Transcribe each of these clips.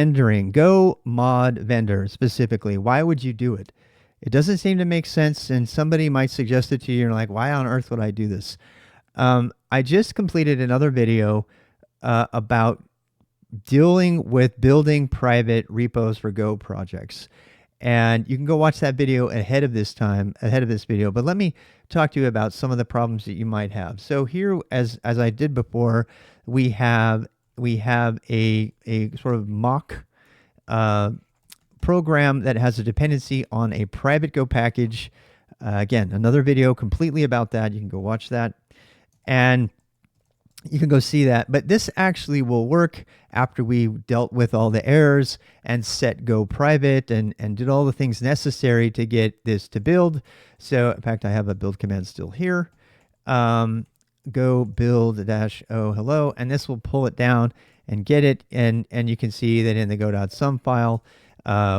Vendoring, Go mod vendor specifically. Why would you do it? It doesn't seem to make sense, and somebody might suggest it to you. You're like, why on earth would I do this? I just completed another video about dealing with building private repos for Go projects. And you can go watch that video ahead of this video. But let me talk to you about some of the problems that you might have. So here, as I did before, we have a sort of mock program that has a dependency on a private Go package. Again, another video completely about that. You can go watch that. And you can go see that. But this actually will work after we dealt with all the errors and set Go private and did all the things necessary to get this to build. So in fact, I have a build command still here. Go build -o hello, and this will pull it down and get it. And you can see that in the go.sum file,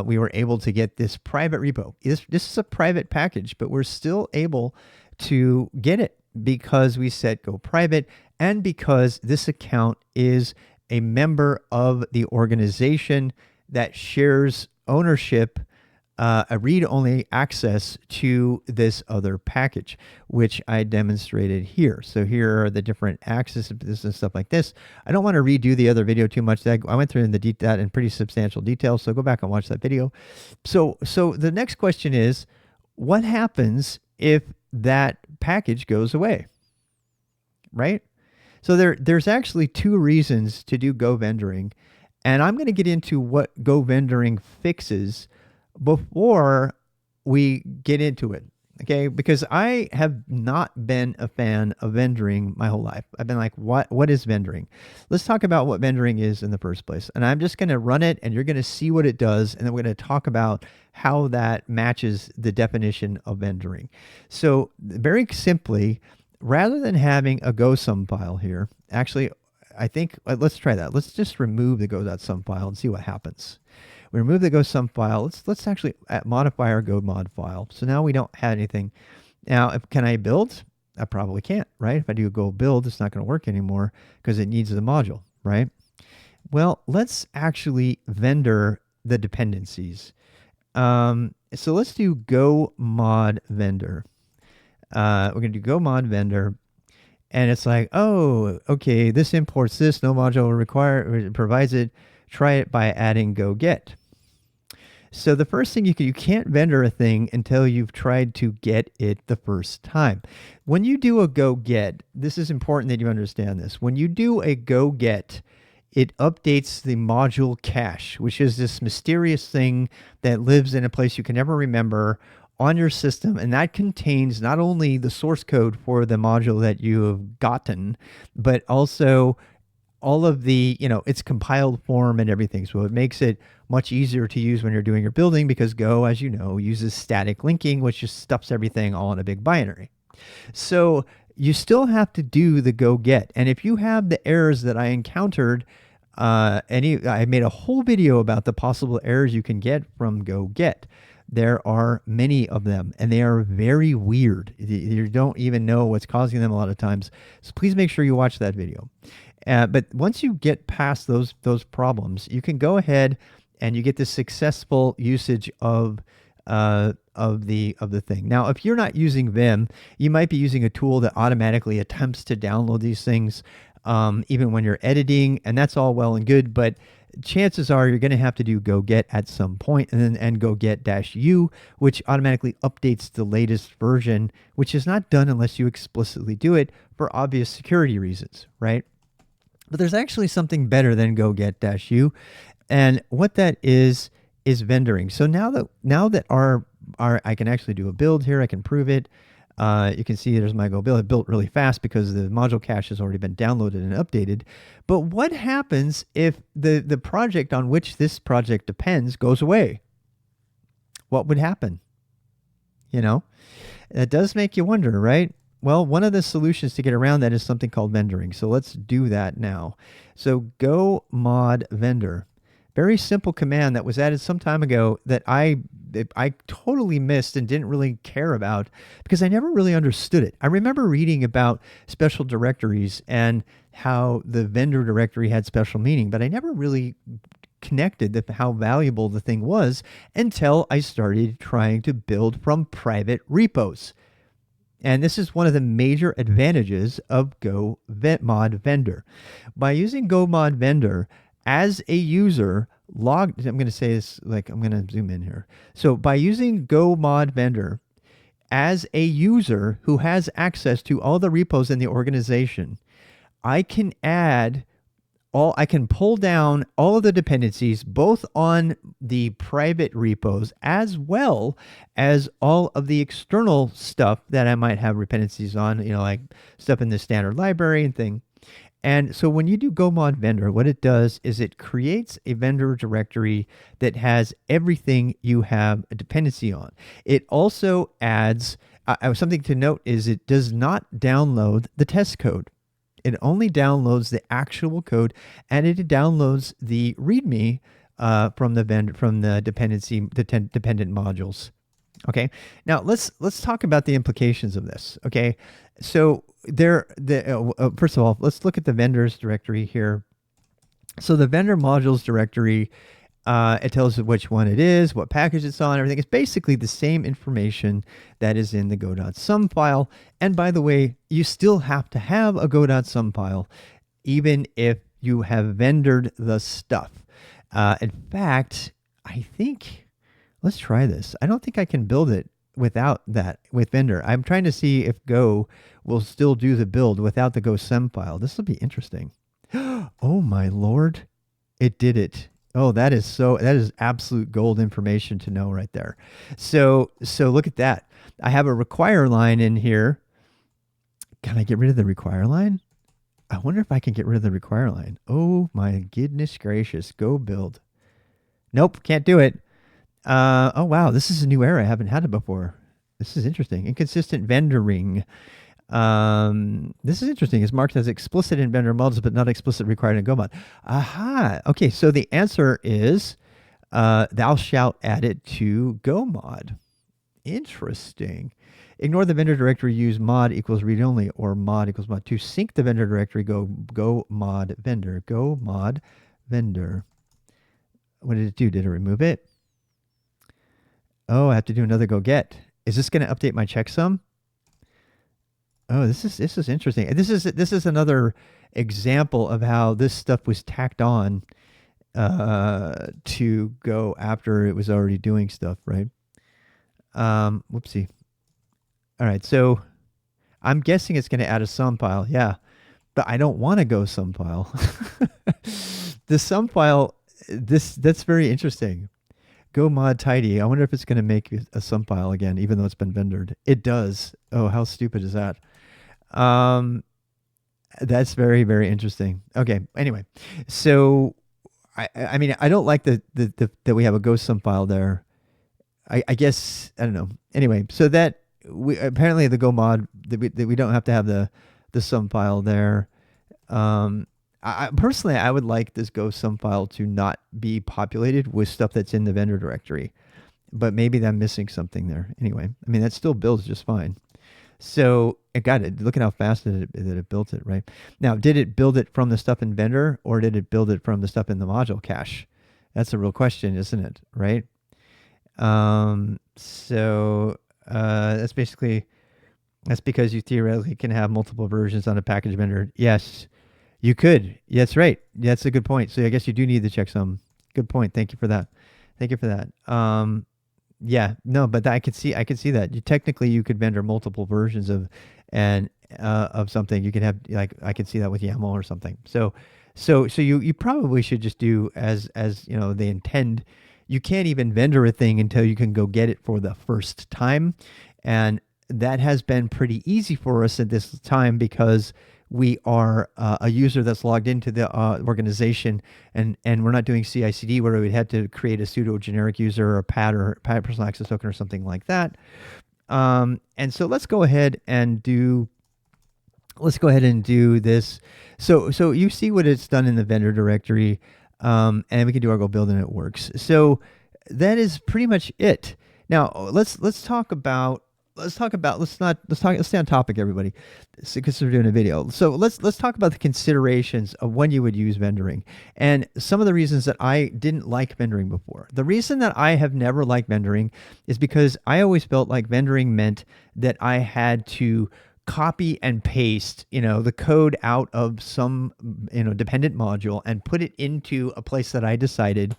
we were able to get this private repo. This is a private package, but we're still able to get it because we set Go private and because this account is a member of the organization that shares ownership, a read-only access to this other package, which I demonstrated here. So here are the different access and stuff like this. I don't want to redo the other video too much. I went through that in pretty substantial detail, so go back and watch that video. So the next question is, what happens if that package goes away, right? So there's actually two reasons to do Go vendoring, and I'm going to get into what Go vendoring fixes before we get into it, okay? Because I have not been a fan of vendoring my whole life. I've been like, what is vendoring? Let's talk about what vendoring is in the first place. And I'm just going to run it, and you're going to see what it does, and then we're going to talk about how that matches the definition of vendoring. So very simply, rather than having a go.sum file here, actually, I think, let's try that. Let's just remove the go.sum file and see what happens. We remove the go.sum file. Let's actually modify our go mod file. So now we don't have anything. Now, can I build? I probably can't, right? If I do a go build, it's not going to work anymore because it needs the module, right? Well, let's actually vendor the dependencies. So let's do go mod vendor. We're going to do go mod vendor. And it's like, oh, okay, this imports this, no module provides it. Try it by adding go get. So the first thing you can't vendor a thing until you've tried to get it the first time. When you do a go get, this is important that you understand this. When you do a go get, it updates the module cache, which is this mysterious thing that lives in a place you can never remember on your system, and that contains not only the source code for the module that you have gotten, but also all of the, its compiled form and everything. So it makes it much easier to use when you're doing your building because Go, as you know, uses static linking, which just stuffs everything all in a big binary. So you still have to do the go get. And if you have the errors that I encountered, I made a whole video about the possible errors you can get from go get. There are many of them, and they are very weird. You don't even know what's causing them a lot of times. So please make sure you watch that video. But once you get past those problems, you can go ahead and you get the successful usage of the thing. Now, if you're not using Vim, you might be using a tool that automatically attempts to download these things, even when you're editing, and that's all well and good, but chances are you're going to have to do go get at some point, and go get -u, which automatically updates the latest version, which is not done unless you explicitly do it for obvious security reasons, right? But there's actually something better than go get -u, and what that is vendoring. So now that our I can actually do a build here, I can prove it. You can see there's my go build. It built really fast because the module cache has already been downloaded and updated. But what happens if the project on which this project depends goes away? What would happen? It does make you wonder, right? Well, one of the solutions to get around that is something called vendoring. So let's do that now. So go mod vendor. Very simple command that was added some time ago that I totally missed and didn't really care about because I never really understood it. I remember reading about special directories and how the vendor directory had special meaning, but I never really connected how valuable the thing was until I started trying to build from private repos. And this is one of the major advantages of Go Mod Vendor. By using Go Mod Vendor as a user, I'm going to say this like I'm going to zoom in here. So by using Go Mod Vendor as a user who has access to all the repos in the organization, I can pull down all of the dependencies, both on the private repos as well as all of the external stuff that I might have dependencies on, like stuff in the standard library and thing. And so when you do Go Mod Vendor, what it does is it creates a vendor directory that has everything you have a dependency on. It also adds, something to note is it does not download the test code. It only downloads the actual code, and it downloads the README from the dependent modules. Okay. Now let's talk about the implications of this. Okay. So first of all, let's look at the vendors directory here. So the vendor modules directory, it tells you which one it is, what package it's on, everything. It's basically the same information that is in the go.sum file. And by the way, you still have to have a go.sum file, even if you have vendored the stuff. In fact, I think, let's try this. I don't think I can build it without that with vendor. I'm trying to see if Go will still do the build without the go.sum file. This will be interesting. Oh my Lord. It did it. Oh, that is absolute gold information to know right there. So look at that. I have a require line in here. Can I get rid of the require line? I wonder if I can get rid of the require line. Oh my goodness gracious. Go build. Nope, can't do it. Oh wow, this is a new error. I haven't had it before. This is interesting. Inconsistent vendoring. This is interesting. It's marked as explicit in vendor modules, but not explicit required in GoMod. Aha. Okay, so the answer is thou shalt add it to GoMod. Interesting. Ignore the vendor directory. Use mod equals read only or mod equals mod. To sync the vendor directory, go mod vendor. Go mod vendor. What did it do? Did it remove it? Oh, I have to do another go get. Is this going to update my checksum? Oh, this is interesting. This is another example of how this stuff was tacked on to Go after it was already doing stuff, right? Whoopsie. All right, so I'm guessing it's going to add a sum file. Yeah, but I don't want to go sum file. The sum file, that's very interesting. Go mod tidy. I wonder if it's going to make a sum file again, even though it's been vendored. It does. Oh, how stupid is that? That's very, very interesting. Okay. Anyway, so I mean, I don't like that we have a go sum file there. I guess, I don't know. Anyway, so that apparently the go mod that we don't have to have the sum file there. Personally, I would like this go sum file to not be populated with stuff that's in the vendor directory, but maybe I'm missing something there. Anyway, I mean, that still builds just fine. So it got it. Look at how fast it built it, right? Now, did it build it from the stuff in vendor or did it build it from the stuff in the module cache? That's a real question, isn't it? Right? That's because you theoretically can have multiple versions on a package vendor. Yes. You could. That's right. That's a good point. So I guess you do need the checksum. Good point. Thank you for that. Yeah, no, but I could see that. Technically you could vendor multiple versions of something. You could have, like, I could see that with YAML or something. So you probably should just do as they intend. You can't even vendor a thing until you can go get it for the first time. And that has been pretty easy for us at this time because we are a user that's logged into the organization, and we're not doing CI/CD where we had to create a pseudo generic user or PAT personal access token or something like that. And so let's go ahead and do this. So you see what it's done in the vendor directory, and we can do our go build and it works. So that is pretty much it. Now let's talk about let's talk about let's stay on topic, everybody, because we're doing a video. So let's talk about the considerations of when you would use vendoring and some of the reasons that I didn't like vendoring before. The reason that I have never liked vendoring is because I always felt like vendoring meant that I had to copy and paste, the code out of some, dependent module and put it into a place that I decided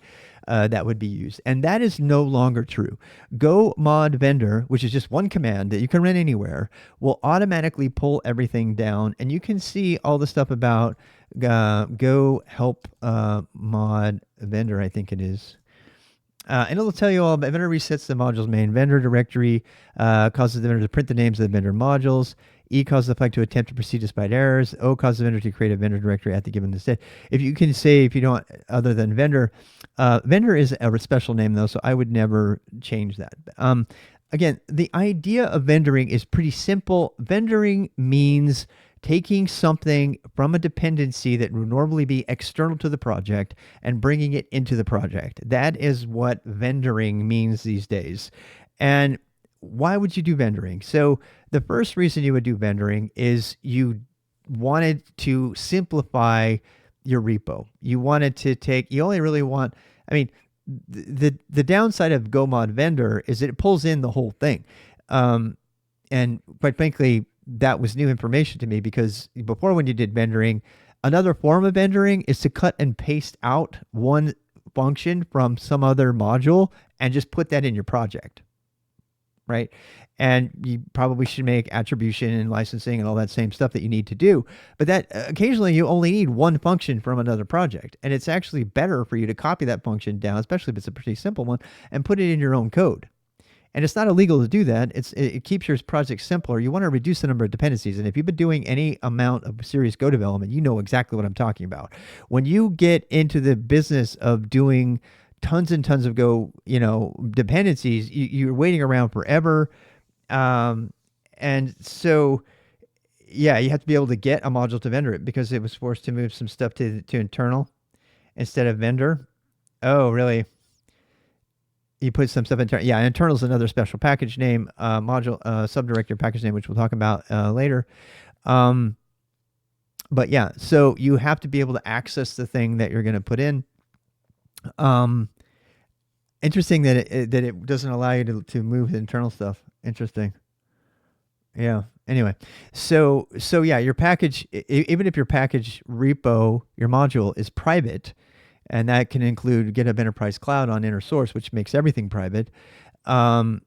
that would be used. And that is no longer true. Go mod vendor, which is just one command that you can run anywhere, will automatically pull everything down. And you can see all the stuff about go help mod vendor, I think it is. And it'll tell you all about vendor resets the module's main vendor directory, causes the vendor to print the names of the vendor modules. E causes the flag to attempt to proceed despite errors. O causes the vendor to create a vendor directory at the given instead. If you can say, if you don't, other than vendor, vendor is a special name though, so I would never change that. Again, the idea of vendoring is pretty simple. Vendoring means taking something from a dependency that would normally be external to the project and bringing it into the project. That is what vendoring means these days. And why would you do vendoring? So the first reason you would do vendoring is you wanted to simplify your repo. You wanted to you only really want, the downside of go mod vendor is that it pulls in the whole thing. And quite frankly, that was new information to me, because before, when you did vendoring, another form of vendoring is to cut and paste out one function from some other module and just put that in your project, right? And you probably should make attribution and licensing and all that same stuff that you need to do. But that occasionally you only need one function from another project. And it's actually better for you to copy that function down, especially if it's a pretty simple one, and put it in your own code. And it's not illegal to do that. It keeps your project simpler. You want to reduce the number of dependencies. And if you've been doing any amount of serious Go development, you know exactly what I'm talking about. When you get into the business of doing tons and tons of Go, dependencies, you're waiting around forever. And so, yeah, you have to be able to get a module to vendor it, because it was forced to move some stuff to internal instead of vendor. Oh, really? You put some stuff in internal. Yeah, internal is another special package name, module, subdirectory package name, which we'll talk about later. But yeah, so you have to be able to access the thing that you're going to put in. Interesting that it doesn't allow you to move the internal stuff. Interesting. Yeah. Anyway, so yeah, your package, even if your package repo, your module is private, and that can include GitHub Enterprise Cloud on inner source, which makes everything private. You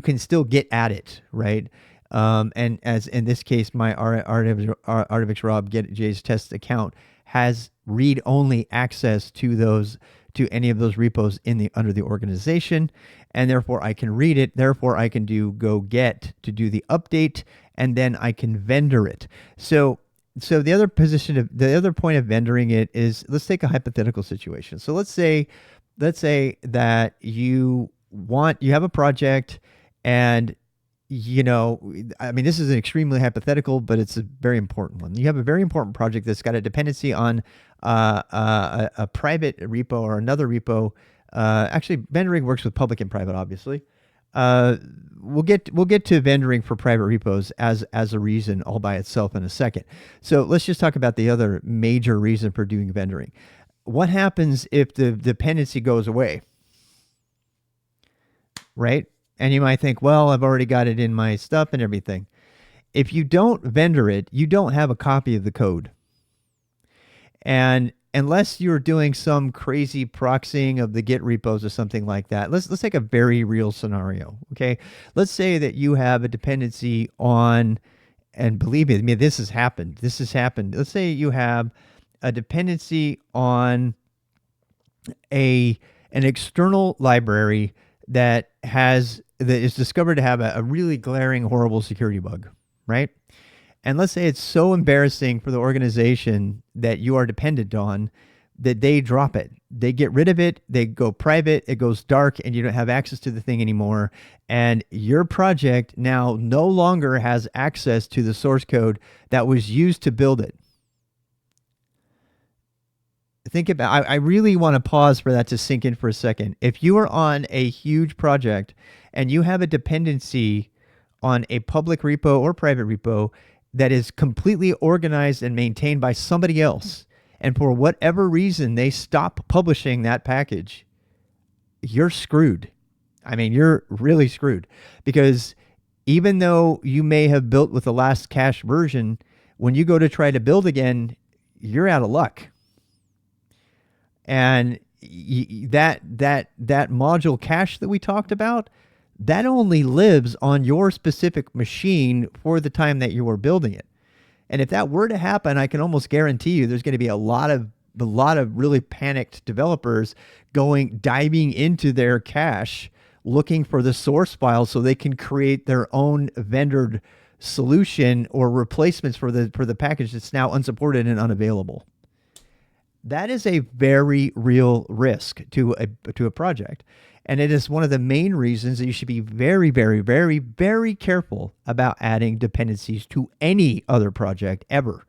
can still get at it, right? And as in this case, my Artivix Rob GetJ's test account has read-only access to any of those repos under the organization, and therefore I can read it. Therefore, I can do go get to do the update, and then I can vendor it. So the other point of vendoring it is, let's take a hypothetical situation. So let's say that you have a project, and this is an extremely hypothetical, but it's a very important one. You have a very important project that's got a dependency on a private repo or another repo. Actually, vendoring works with public and private, obviously. We'll get to vendoring for private repos as a reason all by itself in a second. So let's just talk about the other major reason for doing vendoring. What happens if the dependency goes away? Right? And you might think, well, I've already got it in my stuff and everything. If you don't vendor it, you don't have a copy of the code. And unless you're doing some crazy proxying of the Git repos or something like that, let's take a very real scenario, okay? Let's say that you have a dependency on, and believe me, this has happened. Let's say you have a dependency on an external library that is discovered to have a really glaring, horrible security bug, right? And let's say it's so embarrassing for the organization that you are dependent on that they drop it. They get rid of it. They go private. It goes dark, and you don't have access to the thing anymore. And your project now no longer has access to the source code that was used to build it. think about, I really want to pause for that to sink in for a second. If you are on a huge project and you have a dependency on a public repo or private repo that is completely organized and maintained by somebody else, and for whatever reason they stop publishing that package, you're screwed. I mean, you're really screwed, because even though you may have built with the last cache version, when you go to try to build again, you're out of luck. And that module cache that we talked about, that only lives on your specific machine for the time that you were building it. And if that were to happen, I can almost guarantee you there's going to be a lot of really panicked developers diving into their cache, looking for the source file so they can create their own vendored solution or replacements for the package that's now unsupported and unavailable. That is a very real risk to a project. And it is one of the main reasons that you should be very, very, very, very careful about adding dependencies to any other project ever.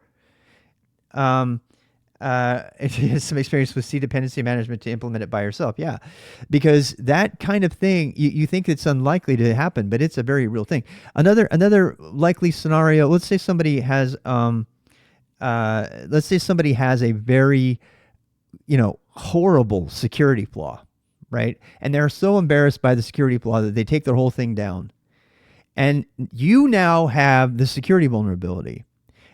It has some experience with C dependency management to implement it by yourself. Yeah, because that kind of thing, you think it's unlikely to happen, but it's a very real thing. Another likely scenario, let's say somebody has a very, horrible security flaw, right? And they're so embarrassed by the security flaw that they take their whole thing down. And you now have the security vulnerability.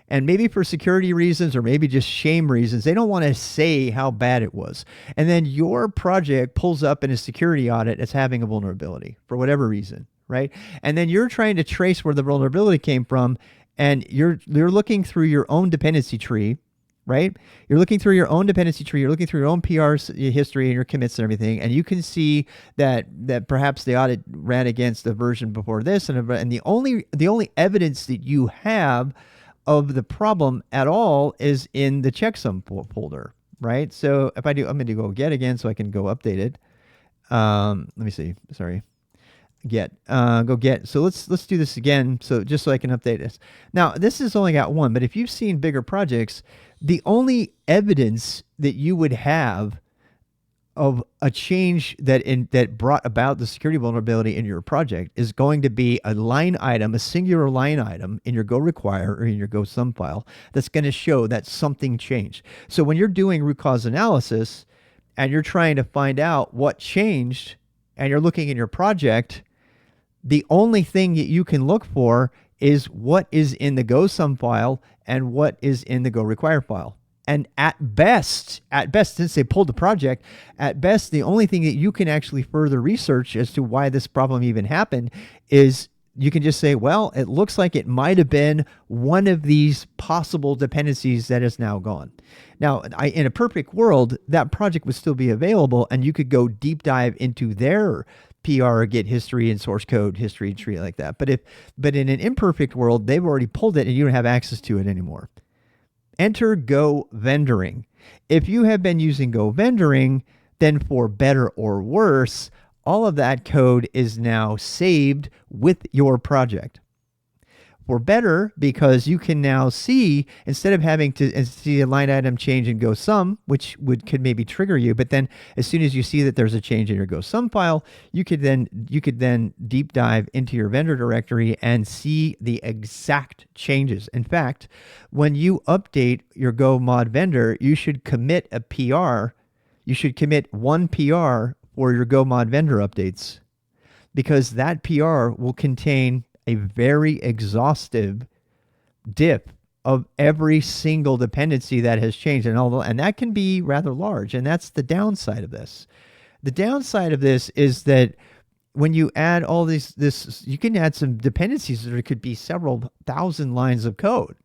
And maybe for security reasons or maybe just shame reasons, they don't want to say how bad it was. And then your project pulls up in a security audit as having a vulnerability for whatever reason, right? And then you're trying to trace where the vulnerability came from, and you're looking through your own dependency tree, right? You're looking through your own dependency tree, you're looking through your own PR history and your commits and everything, and you can see that perhaps the audit ran against a version before this, and the only evidence that you have of the problem at all is in the checksum folder, right? So if I'm going to go get again so I can go update it. Let me see. Sorry. Go get. So let's do this again. So just so I can update this. Now this has only got one, but if you've seen bigger projects, the only evidence that you would have of a change that brought about the security vulnerability in your project is going to be a line item, a singular line item in your Go require or in your Go sum file that's going to show that something changed. So when you're doing root cause analysis and you're trying to find out what changed and you're looking in your project, the only thing that you can look for is what is in the Go sum file and what is in the Go require file. And at best, since they pulled the project, at best, the only thing that you can actually further research as to why this problem even happened is you can just say, well, it looks like it might have been one of these possible dependencies that is now gone. Now, in a perfect world, that project would still be available and you could go deep dive into their PR, Git history and source code history and treat it like that. But in an imperfect world, they've already pulled it and you don't have access to it anymore. Enter Go vendoring. If you have been using Go vendoring, then for better or worse, all of that code is now saved with your project. For better, because you can now see, instead of having to see a line item change in Go sum, which could maybe trigger you, but then as soon as you see that there's a change in your Go sum file, you could then deep dive into your vendor directory and see the exact changes. In fact, when you update your Go mod vendor, you should commit a PR. You should commit one PR for your Go mod vendor updates, because that PR will contain a very exhaustive dip of every single dependency that has changed, and that can be rather large, and that's the downside of this. The downside of this is that when you add all this, you can add some dependencies that could be several thousand lines of code,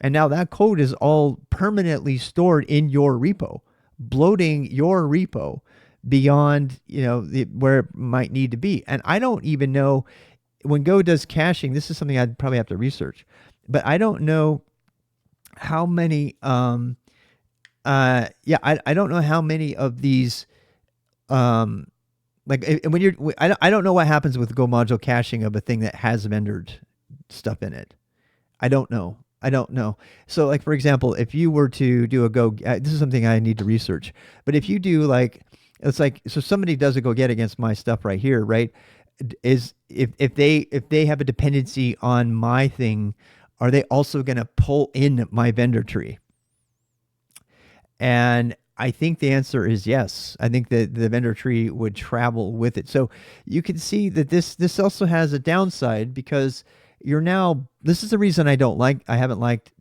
and now that code is all permanently stored in your repo, bloating your repo beyond where it might need to be. And I don't even know. When Go does caching, this is something I'd probably have to research, but I don't know how many, I don't know how many of these, I don't know what happens with Go module caching of a thing that has vendored stuff in it. I don't know. I don't know. So, like for example, if you were to do a Go, this is something I need to research. But if you do like, it's like so somebody does a Go Get against my stuff right here, right? Is if they have a dependency on my thing, are they also going to pull in my vendor tree? And I think the answer is yes. I think that the vendor tree would travel with it. So you can see that this also has a downside because you're now, this is the reason I haven't liked,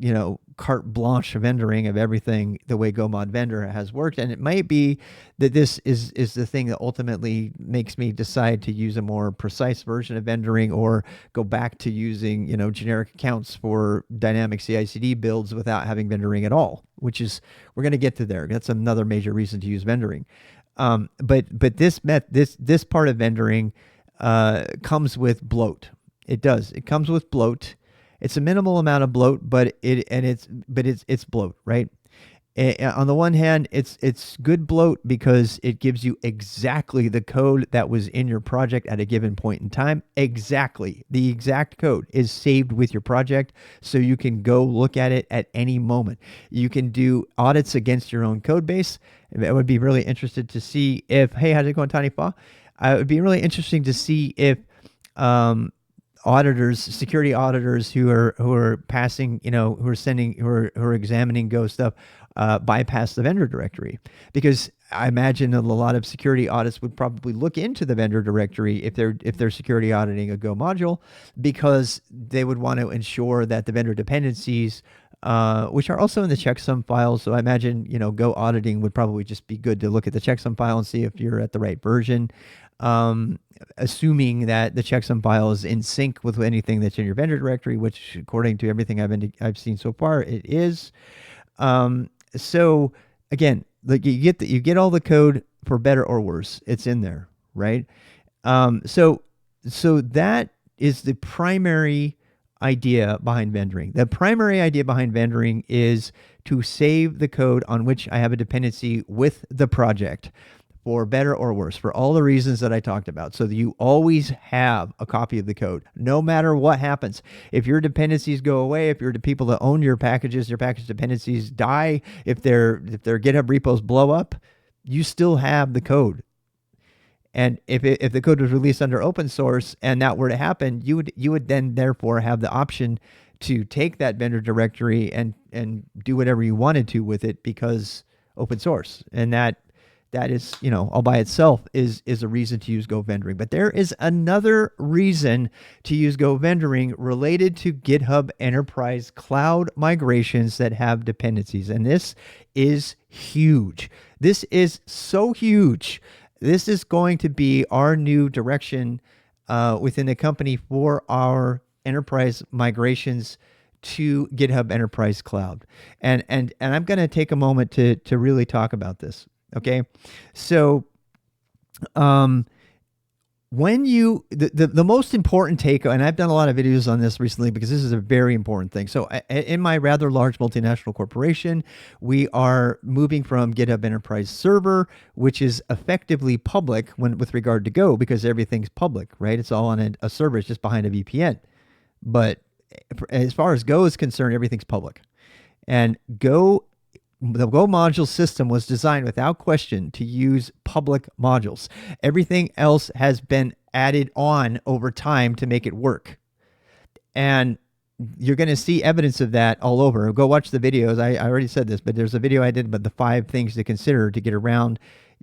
carte blanche vendoring of everything the way GoMod Vendor has worked. And it might be that this is the thing that ultimately makes me decide to use a more precise version of vendoring or go back to using, generic accounts for dynamic CI/CD builds without having vendoring at all, which is, we're going to get to there. That's another major reason to use vendoring. But this part of vendoring comes with bloat. It does. It comes with bloat. It's a minimal amount of bloat, but it's bloat, right? On the one hand, it's good bloat because it gives you exactly the code that was in your project at a given point in time. Exactly. The exact code is saved with your project, so you can go look at it at any moment. You can do audits against your own code base. I would be really interested to see if, hey, how's it going, Tiny Paw? It would be really interesting to see if auditors, security auditors who are passing, who are examining Go stuff, bypass the vendor directory, because I imagine a lot of security audits would probably look into the vendor directory if they're security auditing a Go module, because they would want to ensure that the vendor dependencies, which are also in the checksum files. So I imagine, Go auditing would probably just be good to look at the checksum file and see if you're at the right version. Assuming that the checksum file is in sync with anything that's in your vendor directory, which according to everything I've seen so far, it is. So again, like you get all the code for better or worse. It's in there, right? So that is the primary idea behind vendoring. The primary idea behind vendoring is to save the code on which I have a dependency with the project, for better or worse, for all the reasons that I talked about, so that you always have a copy of the code, no matter what happens. If your dependencies go away, if you're the people that own your packages, your package dependencies die, if their GitHub repos blow up, you still have the code. And if the code was released under open source and that were to happen, you would then therefore have the option to take that vendor directory and do whatever you wanted to with it, because open source. And that is, all by itself is a reason to use Go vendoring. But there is another reason to use Go vendoring related to GitHub Enterprise Cloud migrations that have dependencies. And this is huge. This is so huge. This is going to be our new direction within the company for our enterprise migrations to GitHub Enterprise Cloud. And I'm going to take a moment to really talk about this. Okay, so when you, the most important take, and I've done a lot of videos on this recently because this is a very important thing. So in my rather large multinational corporation, we are moving from GitHub Enterprise Server, which is effectively public with regard to Go, because everything's public, right? It's all on a server. It's just behind a VPN. But as far as Go is concerned, everything's public. And the Go module system was designed without question to use public modules. Everything else has been added on over time to make it work. And you're going to see evidence of that all over. Go watch the videos. I already said this, but there's a video I did about the 5 things to consider to get around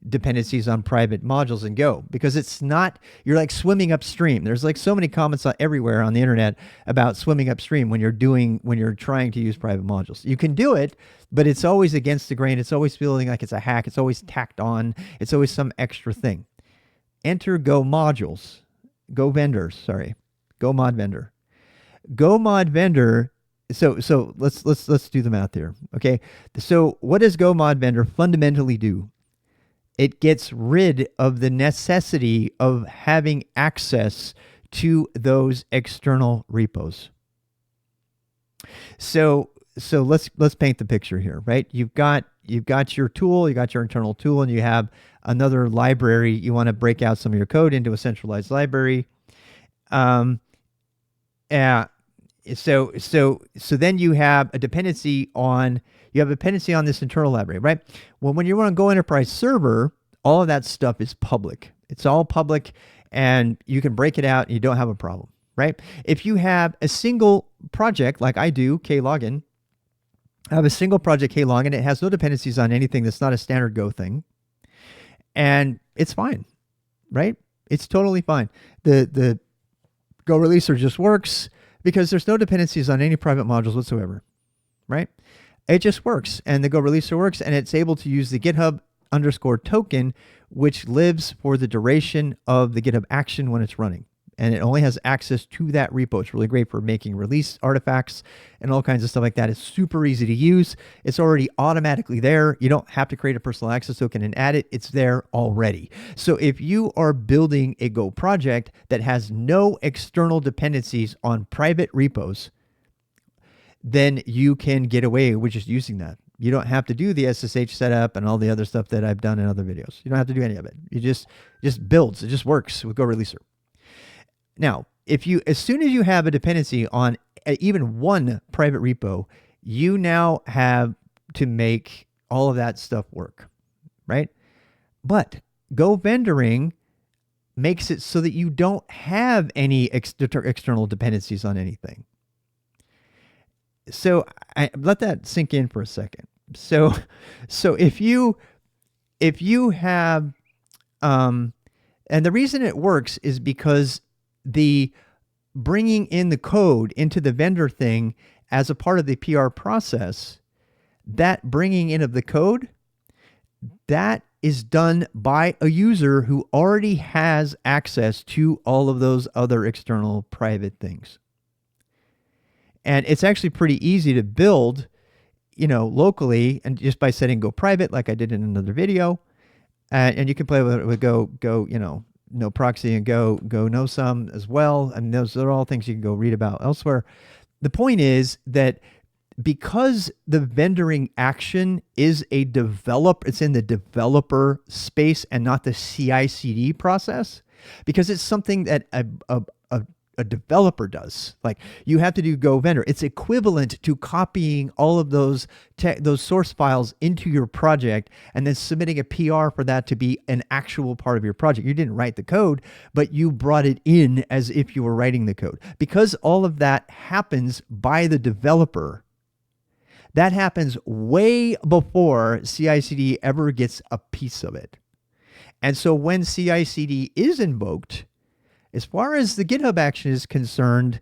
dependencies on private modules in Go, because it's not, you're like swimming upstream. There's like so many comments everywhere on the internet about swimming upstream when you're trying to use private modules. You can do it, but it's always against the grain. It's always feeling like it's a hack. It's always tacked on. It's always some extra thing. Enter Go modules, Go vendors, sorry, Go mod vendor. Go mod vendor. So let's do the math here. Okay. So what does Go mod vendor fundamentally do? It gets rid of the necessity of having access to those external repos. So let's paint the picture here, right? You've got your tool, you got your internal tool, and you have another library. You want to break out some of your code into a centralized library. So then you have a dependency on this internal library, right? Well, when you run Go Enterprise Server, all of that stuff is public. It's all public, and you can break it out and you don't have a problem, right? If you have a single project like I do, Klogin, I have a single project, Klogin, it has no dependencies on anything that's not a standard Go thing, and it's fine, right? It's totally fine. The Go releaser just works because there's no dependencies on any private modules whatsoever, right? It just works, and the Go releaser works, and it's able to use the GitHub _token, which lives for the duration of the GitHub action when it's running. And it only has access to that repo. It's really great for making release artifacts and all kinds of stuff like that. It's super easy to use. It's already automatically there. You don't have to create a personal access token and add it. It's there already. So if you are building a Go project that has no external dependencies on private repos, then you can get away with just using that. You don't have to do the SSH setup and all the other stuff that I've done in other videos. You don't have to do any of it. You just builds. It just works with Go Releaser. Now, as soon as you have a dependency on even one private repo, you now have to make all of that stuff work, right? But Go vendoring makes it so that you don't have any external dependencies on anything. So let that sink in for a second. So if you have, and the reason it works is because the bringing in the code into the vendor thing as a part of the PR process, that bringing in of the code, that is done by a user who already has access to all of those other external private things. And it's actually pretty easy to build, locally, and just by setting Go private, like I did in another video. And you can play with Go, no proxy and Go no sum as well. I mean, those are all things you can go read about elsewhere. The point is that because the vendoring action is it's in the developer space and not the CI/CD process, because it's something that a developer does. Like, you have to do Go vendor. It's equivalent to copying all of those source files into your project and then submitting a PR for that to be an actual part of your project. You didn't write the code, but you brought it in as if you were writing the code. Because all of that happens by the developer, that happens way before CI/CD ever gets a piece of it. And so when CI/CD is invoked, as far as the GitHub action is concerned,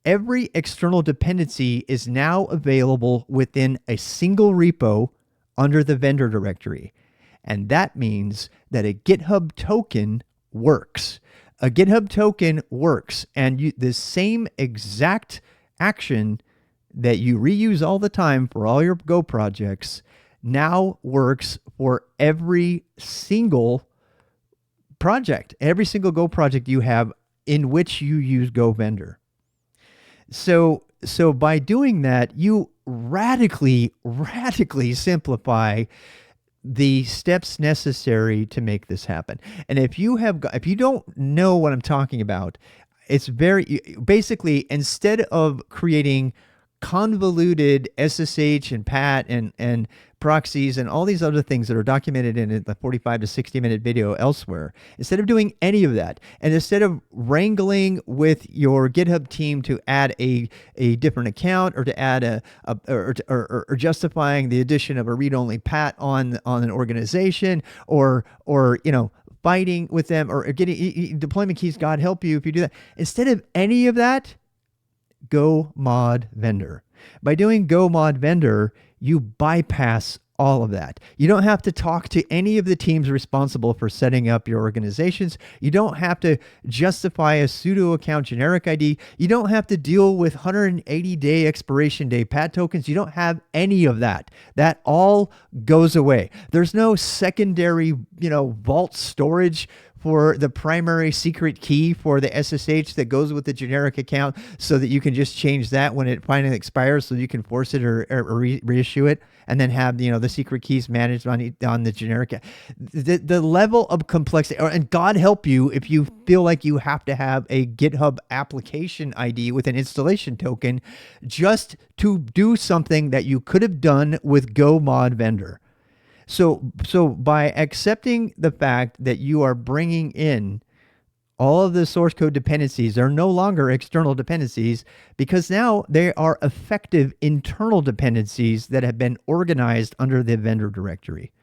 every external dependency is now available within a single repo under the vendor directory. And that means that a GitHub token works. A GitHub token works. And the same exact action that you reuse all the time for all your Go projects now works for every single project, every single Go project you have in which you use Go vendor. So by doing that, you radically simplify the steps necessary to make this happen. And if you don't know what I'm talking about, it's basically, instead of creating convoluted SSH and PAT and proxies and all these other things that are documented in the 45 to 60 minute video elsewhere, instead of doing any of that, and instead of wrangling with your GitHub team to add a different account, or to add or justifying the addition of a read-only PAT on an organization, or fighting with them, or getting deployment keys, God help you if you do that. Instead of any of that, Go mod vendor. By doing Go mod vendor, you bypass all of that. You don't have to talk to any of the teams responsible for setting up your organizations. You don't have to justify a sudo account generic ID. You don't have to deal with 180-day expiration day PAT tokens. You don't have any of that. That all goes away. There's no secondary vault storage for the primary secret key for the SSH that goes with the generic account, so that you can just change that when it finally expires, so you can force it or reissue it, and then have the secret keys managed on the generic. The level of complexity, and God help you if you feel like you have to have a GitHub application ID with an installation token just to do something that you could have done with Go Mod Vendor. So by accepting the fact that you are bringing in all of the source code dependencies, are no longer external dependencies, because now they are effective internal dependencies that have been organized under the vendor directory.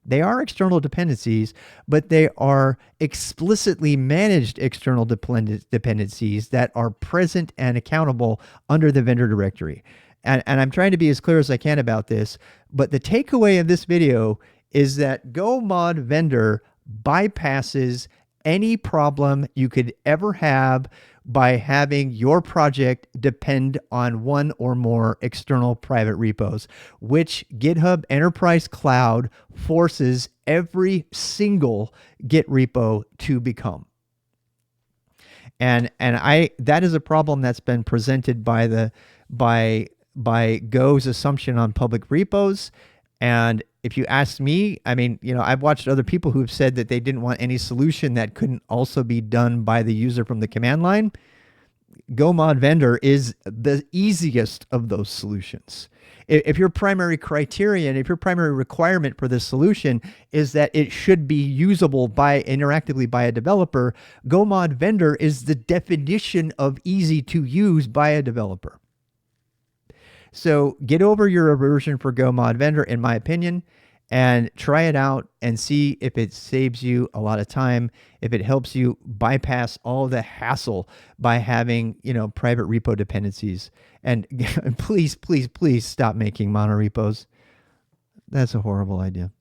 They are external dependencies, but they are explicitly managed external dependencies that are present and accountable under the vendor directory. And I'm trying to be as clear as I can about this, but the takeaway of this video is that Go Mod Vendor bypasses any problem you could ever have by having your project depend on one or more external private repos, which GitHub Enterprise Cloud forces every single Git repo to become. And that is a problem that's been presented by Go's assumption on public repos. And if you ask me, I mean, I've watched other people who've said that they didn't want any solution that couldn't also be done by the user from the command line. Go Mod Vendor is the easiest of those solutions. If your primary criterion, if your primary requirement for this solution is that it should be usable interactively by a developer, Go Mod Vendor is the definition of easy to use by a developer. So get over your aversion for Go Mod Vendor, in my opinion, and try it out and see if it saves you a lot of time, if it helps you bypass all the hassle by having, private repo dependencies. And please, please, please stop making monorepos. That's a horrible idea.